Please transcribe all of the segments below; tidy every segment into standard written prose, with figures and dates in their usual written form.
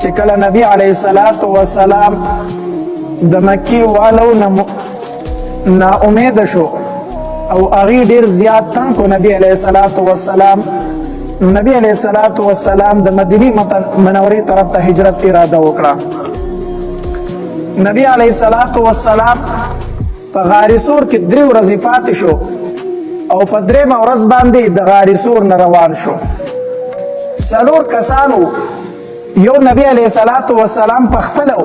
چې کله نبی علیه الصلاة والسلام د مکی والو نا امید شو او هغې ډېر زیات تنګ کو نبی علیه الصلاة والسلام. نبی علیه الصلاة والسلام د مدینې منورې طرف ته هجرت اراده وکړه. نبی علیه الصلاة والسلام په غار سور کې 3 ورځې پاتې شو او په 3مه ورځ باندې د غار سور نه روان شو. 4 کسانو، یو نبی علیه الصلاة والسلام په خپله،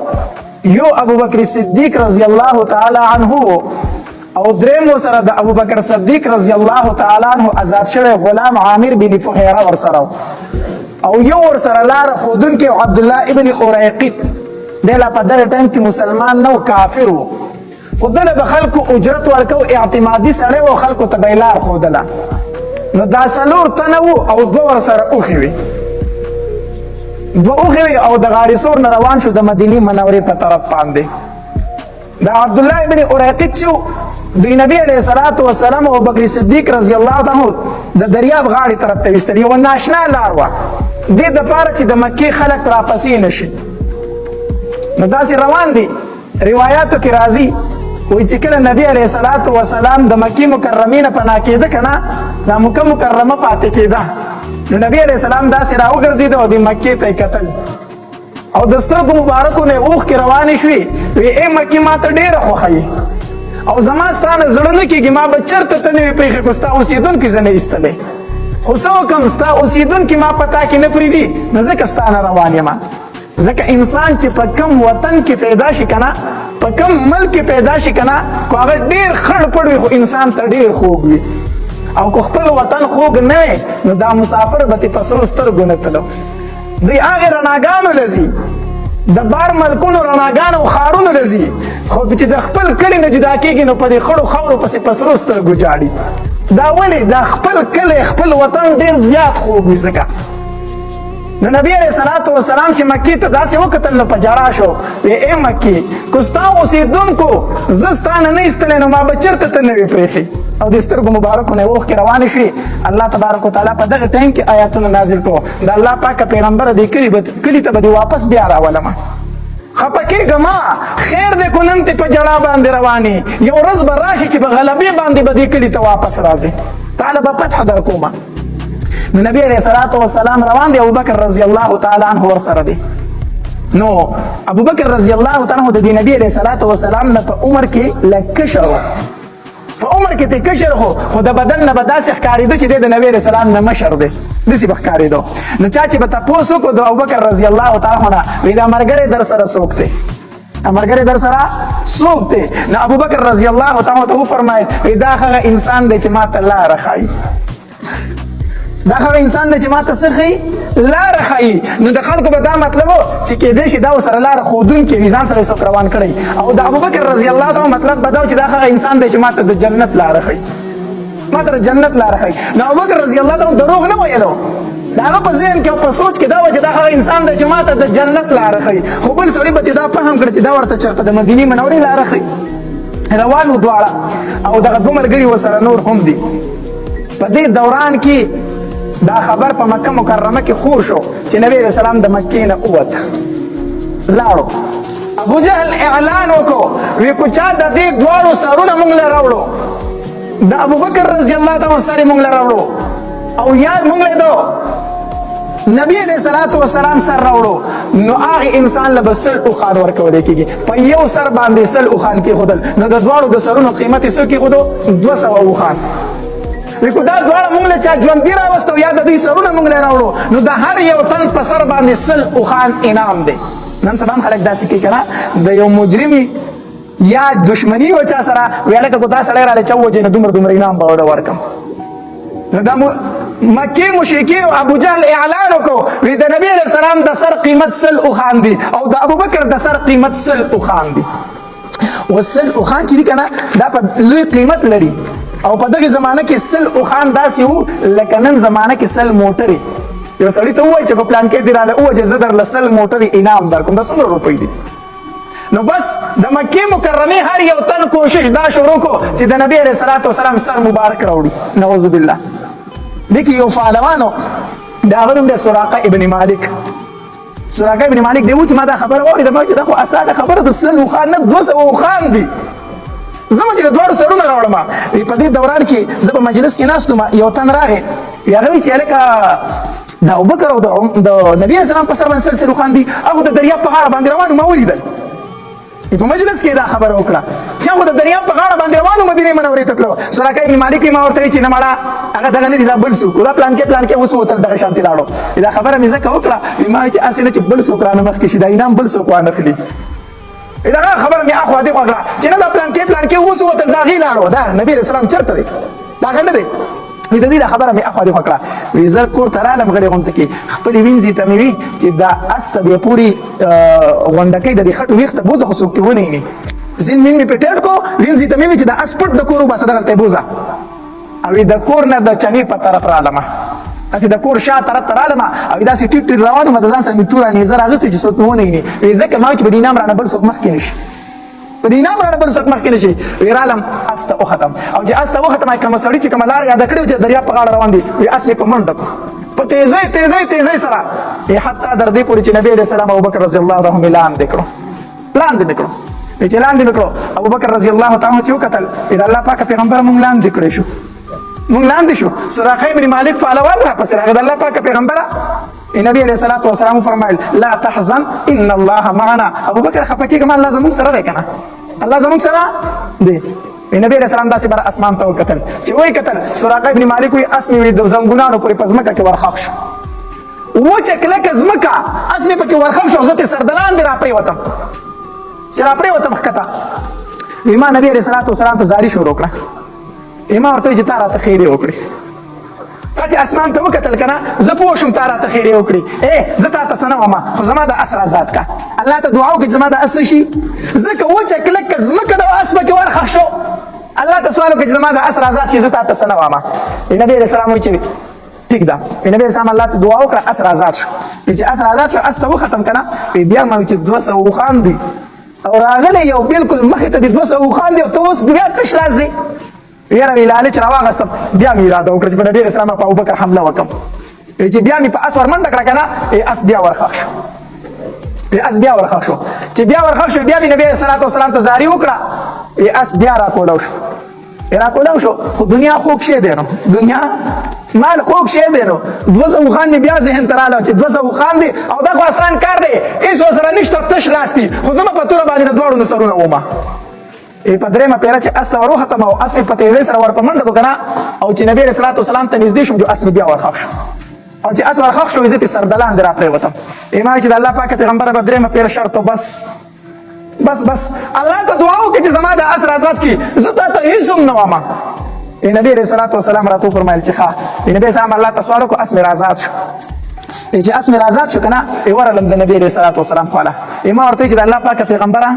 یو ابوبکر صدیق رضی الله تعالی عنه او درېمو سره د ابوبکر صدیق رضی الله تعالی عنه آزاد شوی غلام عامر بن فهیره ورسره او یو ورسره لاره ښودونکی عبدالله ابن اریقط. دی لا په دغه ټایم کې مسلمان نه و، کافر و، خو دله به خلکو اجرت ورکو، اعتمادي سړی و، خلکو ته به یې لار ښودله. نو دا 4 تنه وو او 2 ورسره اوښې وې، 2 اوښې وې او د غار سور نه روان شو د مدینې منورې په طرف باندې. د عبدالله ابن اریقط چې دوی نبی علیه الصلاة والسلام او ابوبکر صدیق رضی الله عنه د دریاب غاړې طرف ته ویستل. یوه ناشنا لار وه دې دپاره چې د مکې خلک راپسې نه شي. نو داسې روان دي، روایاتو کې راځي وایي چې کله نبی علیه الصلاة والسلام د مکې مکرمې نه پناه کېده که نه، دا مکه مکرمه پاتې کېده، نو نبی علیه السلام داسې راوګرځېده او د مکې ته یې کتل او د سترګو مبارکو نه یې اوښکې روانې شوې. وی ای مکې ما ته ډېره خوښه او زما ستا نه زړه نه کېږي، ما به چېرته ته نه وي پرېښې خو ستا اوسېدونکي زه نه ایستلی، خو څه وکړم ستا اوسېدونکي ما په تا کې نه پرېږدي، نو ځکه ستا نه روان یم. ځکه انسان چې په کم وطن کې پیدا شي که نه، په کم ملک کې پیدا شي که نه، خو هغه ډېر خړ پړ وي خو انسان ته ډېر خوږ وي، او که خپل وطن خوږ نه وي نو دا مسافر به ترې په سرو سترګو نه تلو. دوی هغې رڼاګانو له ځي، د بار ملکونو رڼاګانو او ښارونو له ځي، خو چې د خپل کلي نه جدا کېږي نو په دې خړو خاورو پسې په سرو سترګو جاړي. دا ولې؟ دا خپل کلی خپل وطن ډېر زیات خوږ وي. ځکه نو نبی علیه الصلاة والسلام چې مکې ته داسې وکتل نو په ژړا شو. وی ای مکې که ستا اوسېدونکو زه ستا نه نه ایستلی نو ما به چېرته ته نه وي پرېښې. او د سترګو مبارکو نه یې اوښکې روانې شوې. الله تبارک وتعالی په دغه ټایم کې آیاتونه نازل کړو. د الله پاکه پیغمبره دې کلي ته به دې واپس بیا راولمه، خفه کېږه مه، خیر دی کو نن دې په ژړا باندې روانې، یو ورځ به راشي چې په غلبې باندې به دې کلي ته واپس راځې، تعالی به فتح در کومه. نو نبی علیه الصلاة والسلام روان دی، ابوبکر رضی الله تعالی عنه ورسره دی. نو ابوبکر رضی الله تعالی عنه د دې نبی علیه الصلاة والسلام نه په عمر کې لږ کشر و، په عمر کې ته کشر خو د بدن نه به داسې ښکارېده چې دی د نبی علیه السلام نه مشر دی، داسې به ښکارېده. نو چا چې به تپوس وکړو د ابوبکر رضی الله تعالی عنه، وایي دا ملګری در سره څوک دی؟ ملګری در سره څوک دی؟ نو ابوبکر رضی الله تعالی عنه ته وفرمایل وایي دا هغه انسان دی چې ما ته لاره ښایي، دا هغه انسان دی چې ما ته څه ښایي؟ لاره ښایي. نو د خلکو به دا مطلب و چې کېدای شي دا ورسره لاره ښودونکی وي، ځان سره یې څوک روان کړی. او د ابوبکر رضی الله تعالی مطلب به دا و چې دا هغه انسان دی چې ما ته د جنت لاره ښایي، ما ته د جنت لاره ښایي. نو ابوبکر رضی الله تعالی دروغ نه ویلو، د هغه په ذهن کې او په سوچ کې دا و چې دا هغه انسان دی چې ما ته د جنت لاره ښایي. خو بل سړي به دا فهم کړه چې دا ورته چېرته د مدینې منورې لاره ښایي. روان و دواړه او دغه 2 ملګري ورسره نور هم دي. په دې دوران کې دا خبر په مکه مکرمه کې خور شو چې نبی علیه السلام د مکې نه ووت لاړو. ابو جهل اعلان وکړو، وی کو چا د دې دواړو سرونه موږ له راوړو، د ابوبکر رضی الله تعالی سر موږ له راوړو او یاد موږ له دو نبی علیه الصلاة والسلام سر راوړو، نو هغه انسان له به 100 اوښان ورکولی کېږي. په یو سر باندې 100 اوښان کېښودل، نو د دواړو د سرونو قیمت یې څو کېښودو؟ 200 اوښان. وی کو دا دواړه موږ له چا ژوندي راوستو یا د دوی سرونه موږ له راوړو، نو د هر یو تن په سر باندې 100 اوښان انعام دی. نن سبا هم خلک داسې کوي که نه، د یو مجرمي یا دشمني و چا سره وی هلکه کو دا سړی رالی چا ووجې نو دومره انعام به ورته ورکړم. نو دا مکې مشرکین او ابو جهل اعلان وکړو، وی د نبي علیه السلام د سر قیمت 100 اوښان دي او د ابوبکر د سر قیمت 100 اوښان دي. و 100 اوښان چې دي که نه دا په لوی قیمت لري. او په دغه زمانه کې 100 اوښان داسې وو لکه نن زمانه کې 100 موټرې. یو سړي ته ووایي چې په پلان کې دې راله ووایي چې زه درله 100 موټرې انعام درکوم، دا څومره روپۍ دي؟ نو بس د مکې مکرمې هر یو تن کوشش دا شروع کو چې د نبی علیه الصلاة والسلام سر مبارک راوړي. نعوذ بالله. دې کې یو پهلوان و، د هغه نوم دی سراقه ابن مالک. سراقه ابن مالک دی و چې ما دا خبره واورېده ما چې دا خو اسانه خبره د 100 اوښان نه 200 اوښان دي زما چې د دواړو سرونه راوړم په دې دوران کې زه په مجلس کې ناست وم یو تن راغی هغه وایي چې هلکه د ابوبکر او د نبي اسلام په سر باندې سلسل اوښان دي هغه د دریاب په غاړه باندې روان ما ولیدل په مجلس کې دا خبره وکړه چې هغه د دریاب په غاړه باندې روانو مدینه منورې ته تلو سراقه ابن مالک ما ورته چې نه مړه هغه دغه نه دي دا بل څوک دا پلان کې اوس وتل دغه شانتي لاړو دا خبره مې ځکه وکړه ما چې اسې نه چې بل څوک رانه مخکې شي دا انعام بل څوک وانه خلي دا خبره مې اخوا دې وکړه چې نه دا پلان کې اوس وتل دا غي لاړو دا نبی رسول الله چرته دی دا غنه دی وی د دې خبره مې اخوا دې وکړه وی زه کور ته رالم غړې غونډه کې خپلې وینځې ته مې وي چې دا استه دې پورې غونډکۍ د دې خټو ویښته بوزه خو څوک دې ونیي زین مې په ټیټ کو وینځې ته مې وي چې دا اس پټ د کور وباسه دغلته یې بوزه او د کور نه د چنې په طرف رالمه هسې د کور شا طرف ته رالمه او داسې ټیټ ټیټ روان وم د ځان سره مې توره نیزه راغستې چې څوک مې ونیي وی ځکه ما چې په دې نام رانه بل څوک مخکې نه شي په دې نام رانه بل څوک مخکې نه شي وی رالم اس ته وختم او چې اس ته وختم کومه سړي چې کومه لاره یاده کړې چې دریاب په غاړه روان دي وی اس مې په منډه کړو په تیزۍ سره حتی در دې پورې چې نبي علیه السلام ابوبکر رضی الله عنه مې لاندې کړو چې لاندې مې کړو ابوبکر رضی الله تعالی چې وکتل د الله پاک پیغمبر مونږ لاندې کړی شو مونږ لاندې شو سراقه ابن مالک فالوان را پسې راغی د الله پاک پیغمبره نبی علیه الصلاة والسلام فرمایل لا تحزن ان الله معنا ابوبکر خفه کېږه ما الله زموږ سره دی کنه الله زموږ سره دی نبی علیه السلام داسې بر اسمان ته وکتل چې وایي کتل سراقه ابن مالک وایي اس مې د زنګونانو پورې په ځمکه کې ورخښ شو وچه کلکه ځمکه اس مې پکې ورخښ شو زه ترې سر د لاندې راپرېوتم چې راپرېوتم ښکته وایي ما نبی علیه الصلاة والسلام ته زاري شروع کړه ما ورته وایي چې تا راته خیرې وکړې تا چې اسمان ته وکتل که نه زه پوه شوم تا راته خیرې وکړې زه تا ته څه نه ومه خو زما د اس رازاد که الله ته دعا وکړي چې زما د اس شي ځکه وچه کلکه ځمکه د اس پکې ورخښ شو الله ته سوال وکړي چې زما د اس رازاد شي زه تا ته څه نه ومه نبي علیه السلام وایي چې ټیک ده نبی علیه السلام الله ته دعا وکړه اس رازاد شو چې اس رازاد شو اس ته وختم که نه بیا ما وایي چې 200 اوښان دي او راغلی یو بالکل مخې ته دي 200 اوښان دي او ته اوس بیا تش لاس ځې یاره وی لالچ راواغستم بیا مې اراده وکړه چې په نبي علیه السلام په ابوبکر حمله وکړم چې بیا مې په اس ورمنډه کړه که نه اس بیا ورخښ شو چې بیا ورخښ شو بیا مې نبي علیه الصلاة والسلام ته زاري وکړه اس بیا راکولاو شو خو دنیا خوږ شی دی نو دنیا مال خوږ شی دی نو 200 اوښان مې بیا ذهن ته راغله چې 200 اوښان دي او دا خو اسان کار دی هېڅ ورسره نشته تش لاس دي خو زه به په توره باندې د دواړو نه سرونه ومه په درېیمه پیره چې اس ته ور وختم او اس مې په تیزۍ سره ور په منډه کړو که نه او چې نبي علیه الصلاة والسلام ته نږدې شوم جو اس مې بیا ورخښ شو او چې اس ورخښ شو زه ترې سر د لاندې راپرېوتم ما وایي چې د الله پاک پیغمبره به درېیمه پیره شرط و بس الله ته دعا وکړي چې زما د اس رازاد کړي زه تا ته هېڅ هم نه ومه نبي علیه الصلاة والسلام راته وفرمایل چې ښه نبي علیه السلام الله ته سوال وکړو اس مې رازاد شو چې اس مې رازاد شو که نه ورغلم د نبي علیه الصلاة والسلام خواله ما ورته وایي چې د الله پاک پیغمبره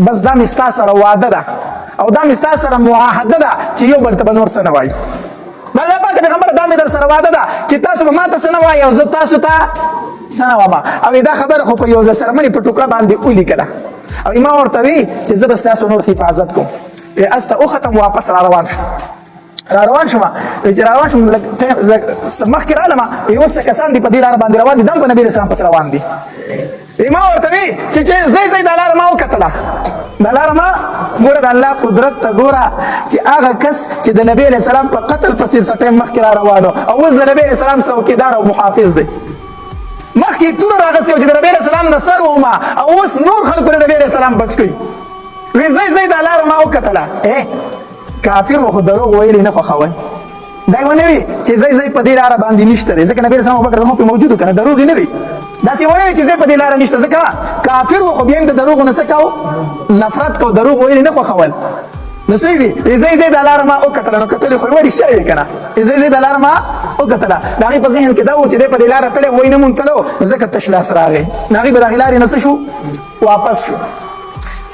بس دا مې ستا سره واده ده او دا مې ستا سره معاهده ده چې یو بل ته به نور څه نه وایو د الله پاک پیغمبره دا مې در سره واده ده چې تاسو به ما ته څه نه وایي او زه تاسو ته څه نه وامه او دا خبره خو په یو ځل سرمنې په ټوکړه باندې ولیکله او ما ورته وی چې زه به ستاسو نور حفاظت کوم اس ته وختم واپس را روان شوم چې روان شوم مخکې رالمه اوس څه کسان دي په دې لاره باندې روان دي دا هم په نبي اسلام پسې روان دي ما ورته وی چې زه دا لاره ما وکتله دا لاره ما ګوره د الله قدرت ته ګوره چې هغه کس چې د نبي علیه السلام په قتل پسې څه ټایم مخکې را روانو او اوس د نبي علیه السلام څوکیدار او محافظ دی مخکې توره راغستې وه چې د نبي علیه السلام نه سر ومه او اوس نور خلکو د نبي علیه السلام بچ کوي وی زه دا لاره ما وکتله کافر و خو دروغ ویلې نه خوښول دا یې ونه وي چې زه په دې لاره باندې نشته دی ځکه نبي علیه السلام ابوبکر زما پرې موجود و که نه دروغ یې نه وي داسې ونه وي چې زه په دې لاره نشته ځکه کافر و خو بیا هم د دروغو نه څه کو نفرت کو دروغ ویلې نه خوښول نو څه وي زه دا لاره ما وکتله نو کتلې خو یې ولې رښتیا وي که نه زه دا لاره ما وکتله د هغې په ذهن کې دا و چې دی په دې لاره تللی وایي نه مونږ تلو نو ځکه تش لاس راغی نو هغې به د هغې لارې نه څه شو واپس شو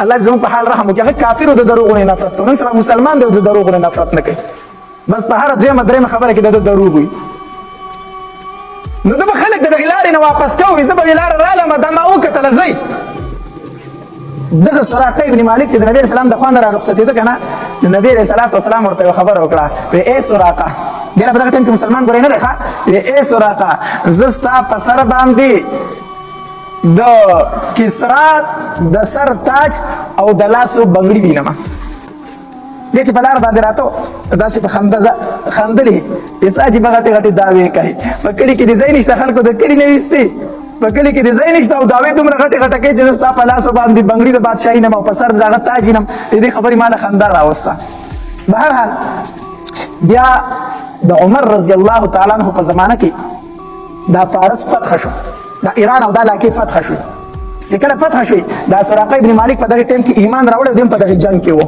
الله زموږ په حال رحم وکړي هغه کافر و د دروغو نه نفرت کوي نن سبا مسلمان دی او د دروغو نه نفرت نه کوي بس په هره دویمه درېیمه خبره کې د دروغ وي نو ده به خلک د دغې لارې نه واپس کوي زه به دې لاره رالم دا ما وکتله ځئ دغه سراقه ابن مالک چې د نبي اسلام د خوا نه را رخصتېده که نه نو نبي علیه الصلاة والسلام ورته یوه خبره وکړه وی ای سراقه دی په دغه ټایم کې مسلمان ګورې نه دی ښه وی ای سراقه زه ستا په سر باندې د کسرا د سر تاج او د لاسو بنګړي وینم. دې چې په لار باندې راته داسې په خندلې ایسا چې بغټې غټې دعوې کوي. په کلي کې د ځای نشته، خلکو د کلي نه ویستې، په کلي کې د ځای نشته او دعوې دومره غټې غټه کوي چې زه ستا په لاسو باندې بنګړي د بادشاهي نم او په سر د هغه تاج نم. د دې خبرې ما له خندا راوسته. بهرحال بیا د عمر رضی الله تعالی عنہ په زمانه کې دا فارس فتح شو، دا ایران او دا علاقې فتح شو. چې کله فتح شوی دا سراقه ابن مالک په دغه ټیم کې ایمان راوړی، دوی په دغه جنگ کې و.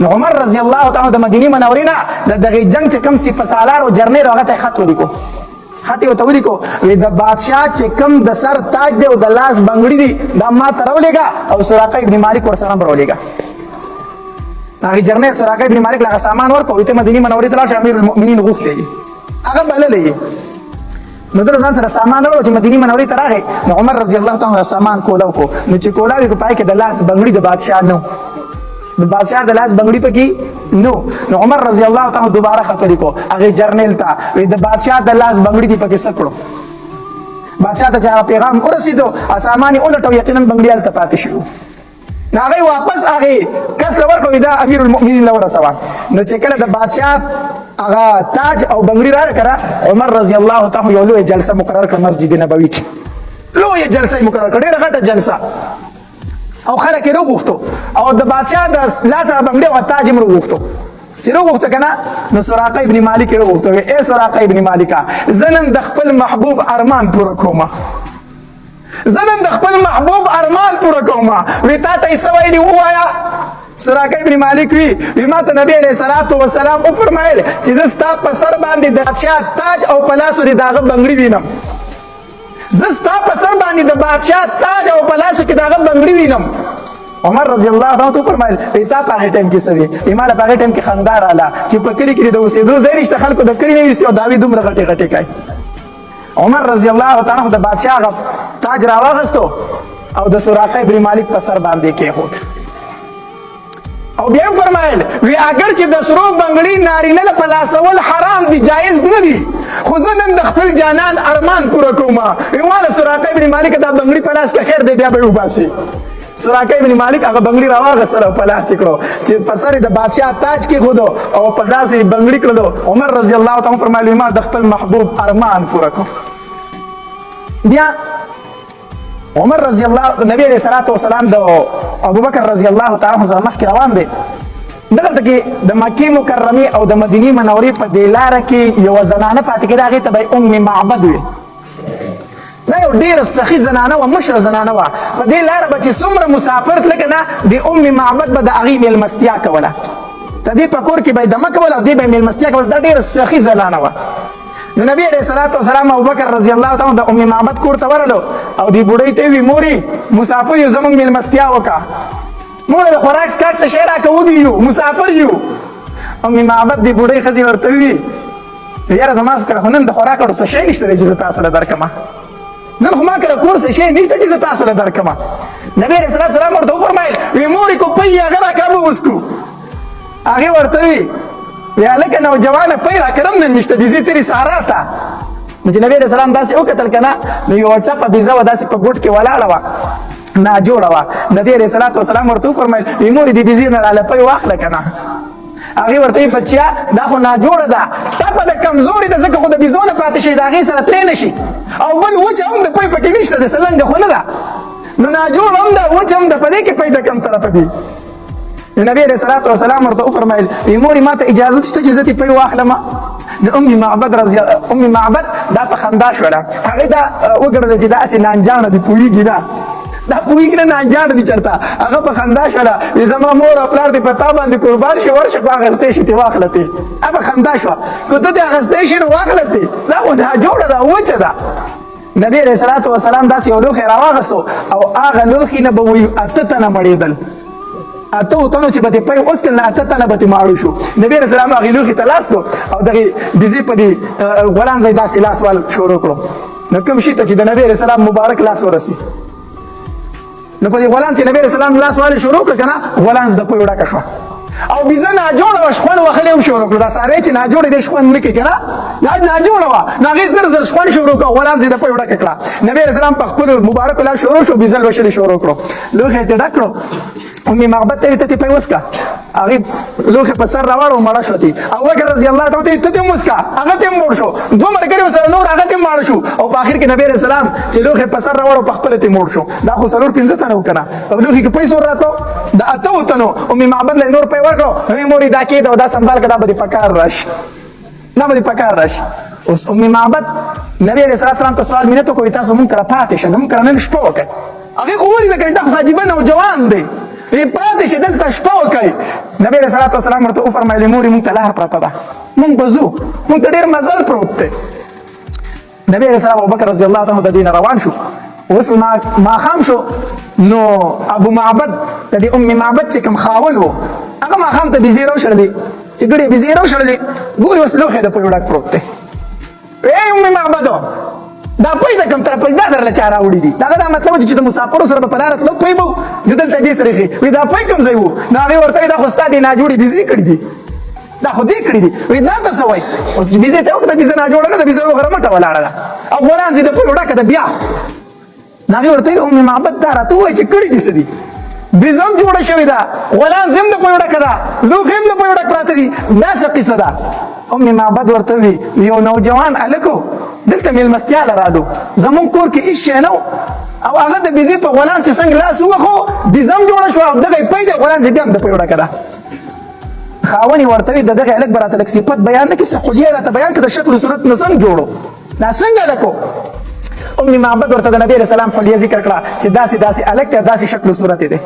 نو عمر رضی الله تعالی د مدینه منورې نه د دغه جنگ چې کوم صفه سالار او جرنیل هغه ته خط ولیکو، خط یې ورته ولیکو وی د بادشاه چې کوم د سر تاج دی او د لاس بنګړي دی دا ما ته راولېږه او سراقه ابن مالک ورسره هم راولېږه. هغه جرنیل سراقه ابن مالک له سامان ورکو ته مدینه منورې ته لاړ شه، امیر المؤمنین غوښتي هغه بللې. نو در ځان سره سامان راوړو چې مدینه منورې ته راغی. نو عمر رضی الله تعالی سامان کولاو کو، نو چې کولاوي کو پای کې د لاس بنګړي د بادشاه نو، د بادشاه د لاس بنګړي پکې نو. نو عمر رضی الله تعالی دوباره خط لیکو هغه جرنیل ته وی د بادشاه د لاس بنګړي دی پکې سکړو. بادشاه ته چې پیغام ورسېدو سامان یې اولټو، یقینا بنګړي هلته پاتې شو. نو هغه واپس هغه کس له ورکړو دا امیر المؤمنین له ورسوه. نو چې کله د بادشاه هغه تاج او بنګړي راکړه، عمر رضی الله تعالی یو لوی جلسه مقرر کړه مسجد نبوي کې، لوی جلسه مقرر کړه، ډېره غټه جلسه او خلک یې وغوښتو او د بادشاه د لاسه بنګړي او تاج یې وغوښتو. چې وغوښته که نه نو سراقه ابن مالک یې وغوښته وی ای سراقه ابن مالکه زه نن د خپل محبوب ارمان پوره کومه، زه نن د خپل محبوب ارمان پوره کومه. وی تا ته یې څه ویلي ووایه؟ سراقه ابن مالک وی ما ته نبی علیه الصلاة والسلام وفرمایل چې زه ستا په سر باندې د بادشاه تاج او په لاسو دې د هغه بنګړي وینم، زه ستا په سر باندې د بادشاه تاج او په لاسو کې د هغه بنګړي وینم. عمر رضی الله عنه فرمایل تا په هغه ټیم کې څه وی؟ ما له په هغه ټیم کې خندا رااله چې په کلي کې د اوسېدو ځای نشته، خلکو د کلي نه ویستې او دعوې دومره غټې غټې کوي. عمر رضی الله تعالی عنہ د بادشاه هغه تاج راواغستو او د سراقه ابن مالک په سر باندې کېښود او بیا فرمایل وی اگر چې د سرو بنګړي نارینه له پلاسول حرام دي، جایز نه دي، خو زه نن د خپل جانان ارمان پوره کومه. واله سراقه ابن مالک دا بنګړي په لاس کې خیر دی بیا به وباسي. سراقه ابن مالک هغه بنګړي راواغستل او په لاس یې کړو چې په سر د بادشاه تاج کېښودو او په لاس یې بنګړي کړلو. عمر رضی الله تعالی فرمایل ما د خپل محبوب ارمان پوره کړ. بیا عمر رضی الله نبی علیہ الصلوۃ والسلام د ابوبکر رضی الله تعالی عنہ سره مخکې روان دی. دلته کې د مکې مکرمه او د مدینه منورې په دې لاره کې یو زنانه پاتې کېده، هغې ته به ام معبد وي. دا یو ډېره سخي زنانه وه، مشره زنانه وه. په دې لاره به چې څومره مسافر تلله که نه د ام معبد به د هغې میلمستیا کوله، د دې په کور کې به یې دمه کوله او دې به یې میلمستیا کوله. دا ډېره سخي زنانه وه. نو نبی علیہ الصلوۃ والسلام ابوبکر رضی الله تعالی د ام معبد کور ته ورغلو او دی بوډۍ ته وی موري مسافر یو زمونږ میلمستیا وکړه، موږ د خوراک سکاک څه شی راکړه وږي یو مسافر یو. ام معبد دی بوډۍ ښځې ورته وی یاره زما سره خو نن د خوراک څه شی نشته دی چې زه تاسو له درکړمه، نن خو ما کره کور څه شی نشته چې زه تاسو له درکړمه. نبی علیہ الصلوۃ والسلام ورته وفرمایل وی موري کو پی هغه راکړه به وسکو. هغې ورته وی یا لکه نوجوانه پی راکړم نن نشته بیزي تیرې سارا ته. نو چې نبی علیہ السلام داسې وکتل که نه نو یوه ټپه بیزه وه داسې په ګوټ کې ولاړه وه ناجوړه وه. نبی علیہ الصلوۃ والسلام ورته وفرمیل وی مورې د بیزې نه راله پی واخله که نه. هغې ورته وی بچیا دا خو ناجوړه ده، ټپه د کمزورې ده ځکه خو د بیزو نه پاتې شي د هغې سره تلی نه شي، او بل وچه هم د پی پکې نشته د سلنګه خو نه ده، نو ناجوړه هم ده وچه هم ده، په دې کې پی د کم طرفه دي. نبی علیہ الصلوۃ والسلام ورته وفرمایل وی مورې ما ته اجازه شته چې زه دې پی واخلم. د ام معبد دا په خندا شوله، هغې دا وګڼله چې داسې نانجانه دي پوهېږي نه، دا پوهېږي نه نانجانه دي چېرته، هغه په خندا شوله وی زما مور او پلار دې په تا باندې قربان شي ورشه خو اخیستی شي تې واخله تې. هغه په خندا شوه که ته دې اخیستی شي نو واخله تې، دا خو ناجوړه ده وچه ده. نبی علیہ الصلوۃ والسلام داسې یو لوښی راواغستو او هغه لوښي نه به وایي 8 تنه مړېدل، 8 تنو چې به دې پی اوس کړل نه 8 تنه به تې ماړو شو. نبی علیہ السلام هغې لوښي ته لاس کړو او دغې بیزې په دې غولان ځای داسې لاس وال شروع کړو. نو کوم شي ته چې د نبی علیہ السلام مبارک لاس ورسي نو په دې غولان چې نبی علیہ السلام لاس وال شروع کړ که نه غولان د پی ډکه شوه او بيزه ناجوړه وه شخوند وهلی هم شروع کړو دا ساری چې ناجوړې دی شخوند نه کوي که نه دا ناجوړه وه نو هغې زر زر شخوند شروع کړه غلام زی د پۍ ډکه کړه نبي علیه السلام په خپلو مبارکو لاس شروع شو بیزه لوشلې شروع کړو لوښی یې ډک کړو ام معبد ته ویې ته دې پۍ وڅکه هغې لوښی په سر راوړ او مړه شوه تی ابوبکر رضی الله تعالی ته ته دې هم وڅکه هغه ته هم مړ شو دوه ملګري ورسره نور هغه ته هم ماړه شو او په آخر کې نبي علیه السلام چې لوښی په سر راوړ او په خپله ته مړ شو دا خو څلور پنځه تنه وو که نه په لوښي کې پیسې ور راتلو د اتو تنو ام معبد له نور پۍ ورکړو ویې مورې دا کېده او دا سنبال که دا به دې په کار راشي دا به دې په کار راشي اوس ام معبد نبي علیه السلام ته سوال مینت وکړو تاسو مونږ کره پاتې شه زمونږ کره نن شپه وکړئ هغې خو ولیده که دا خو ساجیبه نوجوان دی پاتې شه دلته شپه وکړئ نبي علیه الصلاة والسلام ورته وفرمایلې مورې مونږ ته لار پرته ده مونږ به ځو مونږ ته ډېر مزل پروت دی نبي علیه السلام ابوبکر رضی الله عنه د دې نه روان شو اوس ماښام شو نو ابو معبد د دې ام معبد چې کوم خاون و هغه ماښام ته بېزې راوشړلې چې ګډې بېزې راوشړلې ګورې اوس لوښی د پۍ ډک پروت دی ای ام معبدو دا پۍ د کوم طرف دا درله چا راوړي دي دغه دا مطلب چې د مسافرو سره به په لاره تلو پۍ به و د دلته دې سره ایښې وایي دا پۍ کوم ځای و نو هغې ورته وایي دا خو ستا دې ناجوړې بېزې کړي دي دا خو دې کړي دي وایي دا ته څه وایي اوس چې بېزې ته وکړه بېزه ناجوړه نه ده بېزه وغره مټه ولاړه ده او غلام چې د پۍ ډکه ده بیا نو هغې ورته وایي ام معبد دا راته ووایي چې کړي دي څه دي بېزه هم جوړه شوې ده غلام زه هم د پۍ ډکه ده لوښي هم د پۍ ډک پراته دي دا څه قصه ده ام معبد ورته وي یو نوجوان هلک دلته مېلمستیا له رالو زمونږ کور کې هېڅ شی نه او هغه د بېزې په غلام چې څنګه لاس ووخو بېزه هم جوړه شوه او دغه یې پۍ دی غلام چې بیا هم د پۍ ډکه ده خاون یې ورته وي د دغې هلک به راته لږ صفت بیان نه کړي څه خلیه راته بیان کړه د شکل و صورت نه څنګه جوړو دا څنګه هلکو ام معبد ورته د نبي علیه السلام خلیه ذکر کړه چې داسې داسې هلک دی داسې شکل و صورت دی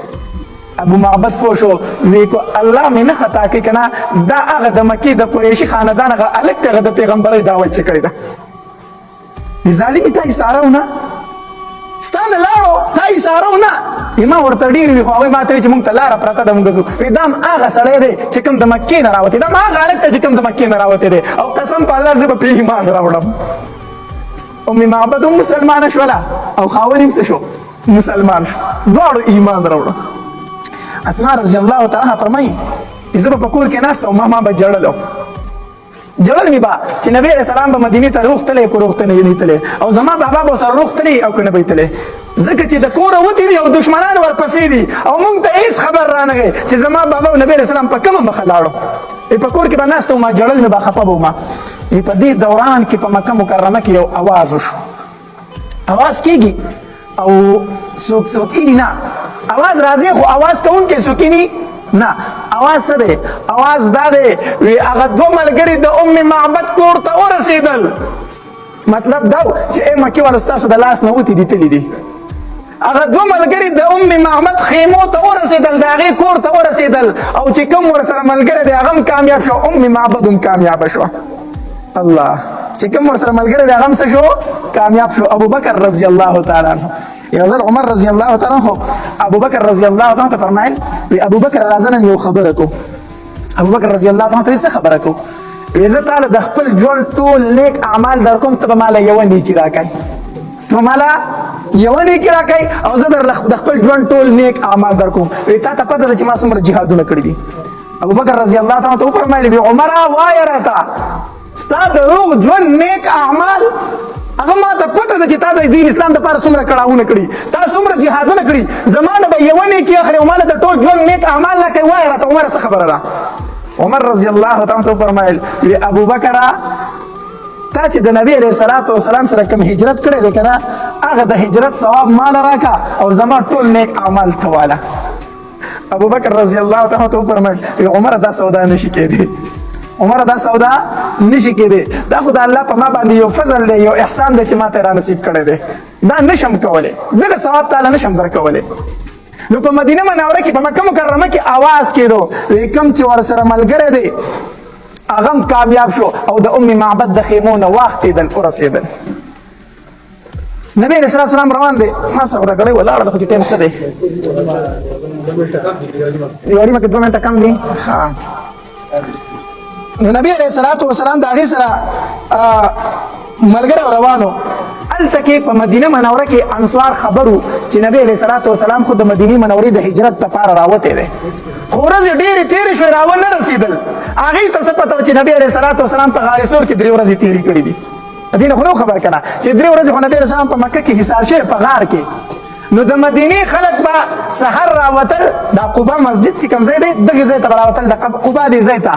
ابو معبد پوه شو وی کو الله مې نه خطا کوي که نه دا هغه د مکې د قریشي خاندان هغه هلک دی هغه د پیغمبرۍ دعوت چې کړې ده ظالمي تا ایساره ونه ستا نه لاړو تا ایساره ونه ما ورته ډېر وي خو هغوی ما ته وایي چې مونږ ته لاره پرته ده مونږ ځو وایي دا هم هغه سړی دی چې کوم د مکې نه راوتی دا هم هغه هلک دی چې کوم د مکې نه راوتی دی او قسم په الله زه به پې ایمان راوړم ام معبد هم مسلمانه شوله او خاون هم څه شو مسلمان شو دواړو ایمان راوړه اسماء رضی الله تعالی عنها فرمایي زه به په کور کې ناسته او ما به ژړل جړل می با چې نبی علیہ السلام به مدینه ته روغ تللی کو روغ ته نه تللی او زما بابا به سره روغ تللی او که نه به تللی ځکه چې د کوره وتې دي او دشمنان ورپسې دي او موږ ته هېڅ خبر رانغی چې زما بابا او نبی علیہ السلام په کومه مخه لاړو په کور کې به ناسته وما جړل مې به خفه به وما په دې دوران کې په مکه مکرمه کې یو اواز وشو اواز کېږي او څوک څوکیني نه اواز راځي خو اواز کوونکی څوکیني نه اواز څه دی اواز دا دی وی هغه دوه ملګري د ام معبد کور ته ورسېدل مطلب دا چې ای مکې والو ستاسو د لاس نه وتې دي تللي دي هغه دوه ملګري د ام معبد خیمو ته ورسېدل د هغې کور ته ورسېدل او چې کوم ورسره ملګری دی هغه هم کامیاب شو ام معبد هم کامیابه شوه الله چې کوم ورسره ملګری دی هغه هم څه شو کامیاب شو ابوبکر رضی الله تعالی عنه یو ځل عمر رضی الله تعالی عنه ابوبکر رضی الله تعالی عنه ته فرمایل وی ابوبکر راځه نن یو خبره کو ابوبکر رضی الله تعالی عنه ته څه خبره کو وی زه تاله د خپل ژوند ټول نیک اعمال در کوم ته به ماله یوه نیکي راکړئ ته ماله یوه نیکي راکړئ او زه د خپل ژوند ټول نیک اعمال در کوم وی تا ته پته ده چې ما څومره جهادونه کړي دي ابوبکر رضی الله تعالی عنه ته وفرمایل وی عمره وایه راته ستا د روغ ژوند نیک اعمال هغه ما ته پته ده چې تا د دین اسلام دپاره څومره کړاوونه کړي تا څومره جهادونه کړي زما نه به یوه نیکي اخلي او ما له د ټول ژوند نیک اعمال راکوي وایه راته عمره څه خبره ده عمر رضی الله تعالی عنه وفرمایل وی ابوبکره تا چې د نبی علیه الصلاة والسلام سره کوم هجرت کړی دی که نه هغه د هجرت ثواب ماله راکړه او زما ټول نیک اعمال ته واله ابوبکر رضی الله تعالی عنه وفرمایل وی عمره دا سودا نشي کېدی عمره دا سودا نشي کېدی دا خو د الله په ما باندې یو فضل دی یو احسان دی چې ما ته را نصیب کړی دی دا نشم کولی دغه ثواب تعالی نشم درکولی نو په مدینه منوره کې په مکه مکرمه کې آواز کېدو وی کوم چې ورسره ملګری دی هغه هم کامیاب شو او د ام معبد د خیمو نه واختېدل ورسېدل نبی علیه السلام روان دی ما سره دا ګړی ولاړه ده خو چې ټایم څه دی یوه نیمه کې 2 منټه کم دي نو نبی علیه السلام د هغې سره ملګری روانو هلته کې په مدینه منوره کې انصار خبرو چې نبی علیه السلام خو د مدینې منورې د هجرت لپاره راوتی دی خو ورځې ډېرې تېرې شوې راونه رسېدل هغې ته څه پته وه چې نبي علیه صلات وسلام په غار ثور کې 3 ورځې تېرې کړي دي دې نه خو نه خبر که نه چې 3 ورځې خو نبي علیه السلام په مکه کې حصار شوی په غار کې نو د مدینې خلک به سحر راوتل دا قبا مسجد چې کوم ځای دی دغې ځای ته به راوتل د قبا دې ځای ته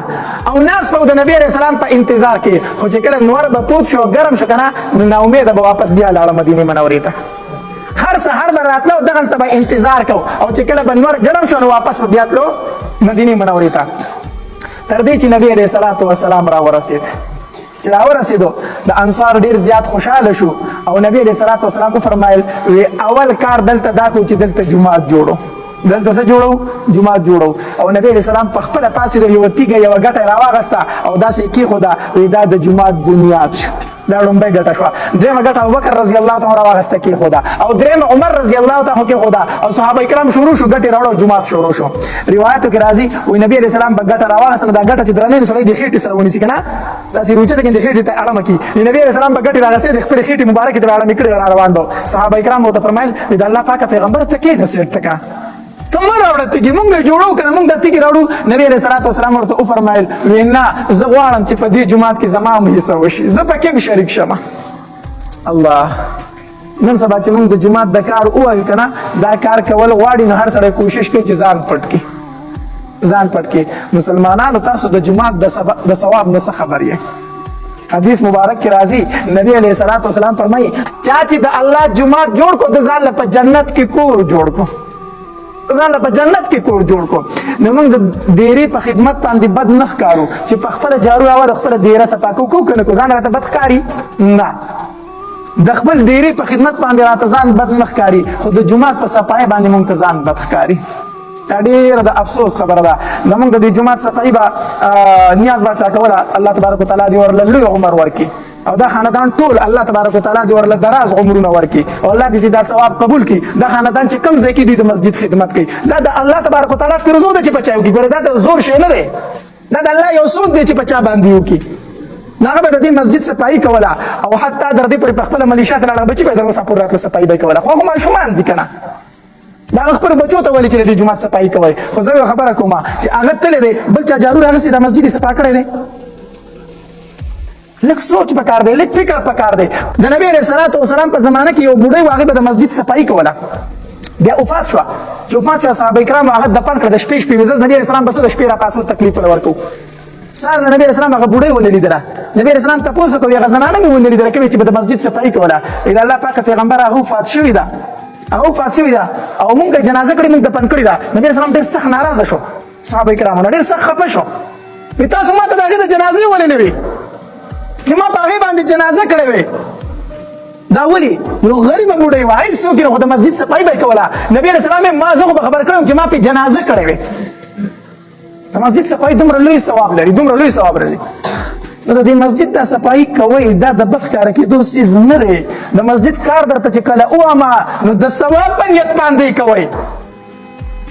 او ناست به د نبي علیه السلام په انتظار کې خو چې کله نور به تود شو ګرم شو که نه نو ناامیده به واپس بیا لاړه مدینې منورې ته هر سحر به راتله او دغلته به انتظار کو او چې کله به نور ګرم شو نو واپس به بیا تلو مدینې منورې ته تر دې چې نبي علیه الصلاة والسلام راورسېد چې راورسېدو د انصار ډېر زیات خوشحاله شو او نبي علیه الصلاة والسلام وفرمایل وی اول کار دلته دا کړو چې دلته جومات جوړو دلته څه جوړو جومات جوړو او نبي علیه السلام په خپله پاسېدو یوه تیږه یوه ګټه یې راواغسته او داسې یې کېښوده وی دا د جومات بنیاد شو دا لومړی ګټه شوه دویمه ګټه ابوبکر رضی الله تعالی راواغسته کېښوده او درېیمه عمر رضی الله تعالی کېښوده او صحابه کرام شروع شو ګټې راوړه او جومات شروع شو روایتو کې راځي وایي نبي علیه السلام به ګټه راواغسته دا ګټه چې درنې سړی د خېټې سره ونیسي که نه داسې روچه ته کې د خېټې ته اړمه کړي نبي علیه السلام به ګټې راغستې د خپلې خېټې مبارکې ته به اړمې کړې را روان به صحابه کرام ورته فرمایل د الله پاکه پیغمبر ته کښېنه سیټ ته که ته مه راوړه تیږې مونږ یې جوړو که نه مونږ دا تیږې راوړو نبي علیه صلات وسلام ورته وفرمایل وی نه زه غواړم چې په دې جومات کې زما هم حصه وشي زه پکې هم شریک شمه الله نن سبا چې مونږ د جومات د کار ووایو که نه دا کار کول غواړي نو هر سړی کوشش کوي چې ځان پټ کړي ځان پټ کړي مسلمانانو تاسو د جومات د ثواب نه څه خبر یې حدیث مبارک کې راځي نبی علیه الصلاة والسلام فرمایي چا چې د الله جومات جوړ کو د ځان له په جنت کې کور جوړ کو ځان له په جنت کې کور جوړ کو نو موږ د دیرې په خدمت باندې بد نه ښکارو چې په خپله جارو راوړه خپله دیره صفا کوو که نه کو ځان راته بد ښکاري نه د خپل دیرې په خدمت باندې راته ځان بد نه ښکاري خو د جومات په صفایي باندې موږ ته ځان بد ښکاري دا ډېره د افسوس خبره ده زموږ د دې جومات صفایي به نیاز باچا کوله الله تبارک وتعالی دې ورله لوی عمر ورکړي او دا خاندان ټول الله تبارک وتعالی دې ورله دراز عمرونه ورکړي او الله دې دا ثواب قبول کړي دا خاندان چې کوم ځای کې دوی د مسجد خدمت کوي دا د الله تبارک وتعالی پیرزو ده چې په چا وکړي ګوره دا د زور شی نه دی دا د الله یو سود دی چې په چا باندې وکړي نو هغه به د دې مسجد صفایي کوله او حتی در دې پورې په خپله ملیشا ته لاړه بچي به یې در مسافر راتله صفایي به یې کوله خو هغه ماشومان دي که نه دا هغه خپلو بچو ته ویلي چې د دې جومات صفایي کوئ خو زه یوه خبره کوم چې هغه تللی دی بل چا جارو راغسې دا مسجد یې صفا کړی دی لږ سوچ پکار دی لږ فکر پکار دی د نبي علیه الصلاة والسلام په زمانه کې یو بوډۍ و هغې به د مسجد صفایي کوله بیا وفات شوه چې وفات شوه صحابه کرامو هغه دفن کړه د شپې ویزه نبي علیه السلام بس د شپې راپاسو تکلیف ونه ورکوو سهار د نبي علیه السلام هغه بوډۍ ونه لیدله نبي علیه السلام تپوس وکړو هغه زنانه مې ونه لیدله کومې چې به د مسجد صفایي کوله د الله پاکه پیغمبر هغه وفات شوې ده هغه وفات شوې ده او مونږ یې جنازه کړې مونږ دفن کړې ده نبي علیه السلام ډېر سخت ناراضه شو صحابه کرامو نه ډېر سخت خفه شو وایي تاسو ما ته د هغې د جنازې ولې نه وي چې ما په هغې باندې جنازه کړې وې دا ولې یو غریبه بوډۍ وه هېڅ څوک یې نه خو د مسجد صفایي به یې کوله نبي علیه السلام ما زه خو به خبر کړی وم چې ما پې جنازه کړې وې د مسجد صفایي دومره لوی ثواب لري دومره لوی ثواب لري نو د دې مسجد ته صفایي کوئ دا د بد ښکاره کېدو څیز نه دی د مسجد کار درته چې کله ووامه نو د ثواب په نیت باندې یې کوئ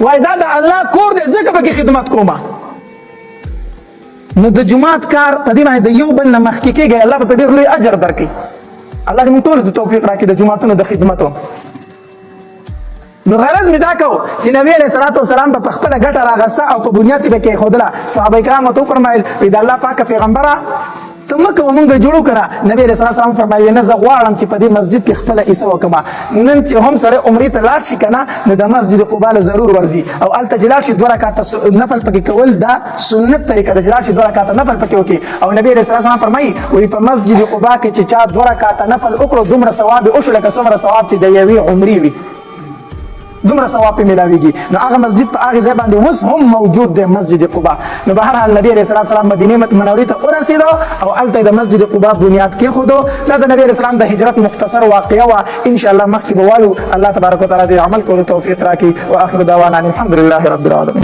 وایي دا د الله کور دی ځکه پکې خدمت کومه نو د جومات کار په دې باندې د یو بل نه مخکې کېږئ الله به په ډېر لوی اجر درکوي الله دې موږ ټولو ته توفیق راکړي د جوماتونو د خدمتو نو غرض مې دا کو چې نبی علیه الصلاة والسلام به په خپله ګټه راغسته او په بنیاد کې به کېښودله صحابه کرام ورته وفرمایل وایي د الله پاکه پیغمبره ته مه کوه مونږ جوړو که نه نبي علیه الصلاة والسلام فرمایي نه زه غواړم چې په دې مسجد کې خپله حصه وکړم نن چې هم سړی عمرې ته لاړ شي که نه نو د مسجد قبا له ضرور ورځي او هلته چې لاړ شي 2 رکعاته نفل پکې کول دا سنت طریقه ده چې لاړ شي 2 رکعاته نفل پکې وکړي او نبي علیه الصلاة والسلام فرمایي وایي په مسجد قبا کې چې چا 2 رکعاته نفل وکړو دومره ثواب یې وشو لکه څومره ثواب چې د یوې عمرې وي دومره ثواب پې ملاویږي نو هغه مسجد په هغې ځای باندې اوس هم موجود دی مسجد قبا نو بهرحال نبي علیه السلام مدینې منورې ته ورسېدو او هلته د مسجد قبا بنیاد کېښودو دا د نبي علیه السلام د هجرت مختصر واقعه وه انشاءالله مخکې به وایو الله تبارک وتعالی دې عمل کولو توفیق راکړي واخر دعوانا ان الحمد لله رب العالمین